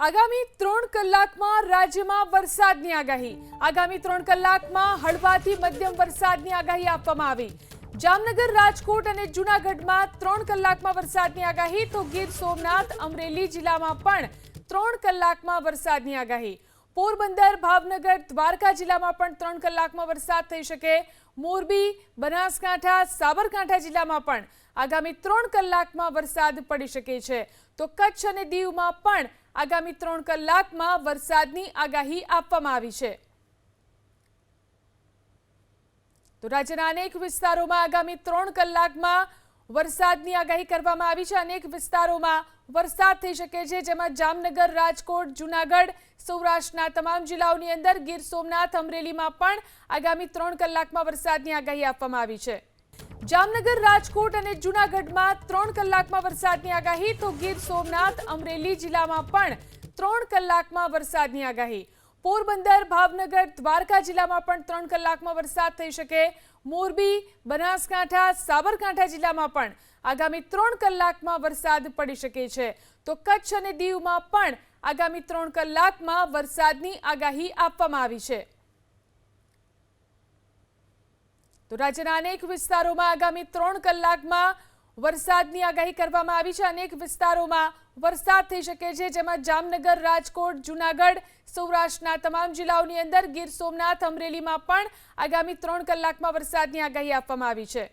આગામી 3 કલાકમાં રાજ્યમાં વરસાદની આગાહી. આગામી 3 કલાકમાં હળવાથી મધ્યમ વરસાદની આગાહી આપવામાં આવી. જામનગર, રાજકોટ અને જૂનાગઢમાં 3 કલાકમાં વરસાદની આગાહી, તો ગીર સોમનાથ, અમરેલી જિલ્લામાં પણ 3 કલાકમાં વરસાદની આગાહી. પોરબંદર, ભાવનગર, દ્વારકા જિલ્લામાં પણ 3 કલાકમાં વરસાદ થઈ શકે. મોરબી, બનાસકાંઠા, સાબરકાંઠા જિલ્લામાં પણ આગામી 3 કલાકમાં વરસાદ પડી શકે છે. તો કચ્છ અને દીવમાં પણ આગામી 3 કલાકમાં વરસાદની આગાહી આપવામાં આવી છે. તો રાજ્યના અનેક વિસ્તારોમાં આગામી 3 કલાકમાં વરસાદની આગાહી કરવામાં આવી છે. અનેક વિસ્તારોમાં વરસાદ થઈ શકે છે, જેમાં જામનગર, રાજકોટ, જૂનાગઢ, સૌરાષ્ટ્રના તમામ જિલ્લાઓની અંદર, ગીર સોમનાથ, અમરેલીમાં પણ આગામી 3 કલાકમાં વરસાદની આગાહી આપવામાં આવી છે. જામનગર, રાજકોટ અને જૂનાગઢમાં 3 કલાકમાં વરસાદની આગાહી, તો ગીર સોમનાથ, અમરેલી જિલ્લામાં પણ 3 કલાકમાં વરસાદની આગાહી. પોરબંદર, ભાવનગર, દ્વારકા જિલ્લામાં પણ 3 કલાકમાં વરસાદ થઈ શકે. મોરબી, બનાસકાંઠા, સાબરકાંઠા જિલ્લામાં પણ આગામી 3 કલાકમાં વરસાદ પડી શકે છે. તો કચ્છ અને દીવમાં પણ આગામી 3 કલાકમાં વરસાદની આગાહી આપવામાં આવી છે. તો રાજ્યના અનેક વિસ્તારોમાં આગામી 3 કલાકમાં વરસાદની આગાહી કરવામાં આવી છે. અનેક વિસ્તારોમાં વરસાદ થઈ શકે છે, જેમાં જામનગર, રાજકોટ, જૂનાગઢ, સૌરાષ્ટ્રના તમામ જિલ્લાઓની અંદર, ગીર સોમનાથ, અમરેલીમાં પણ આગામી 3 કલાકમાં વરસાદની આગાહી આપવામાં આવી છે.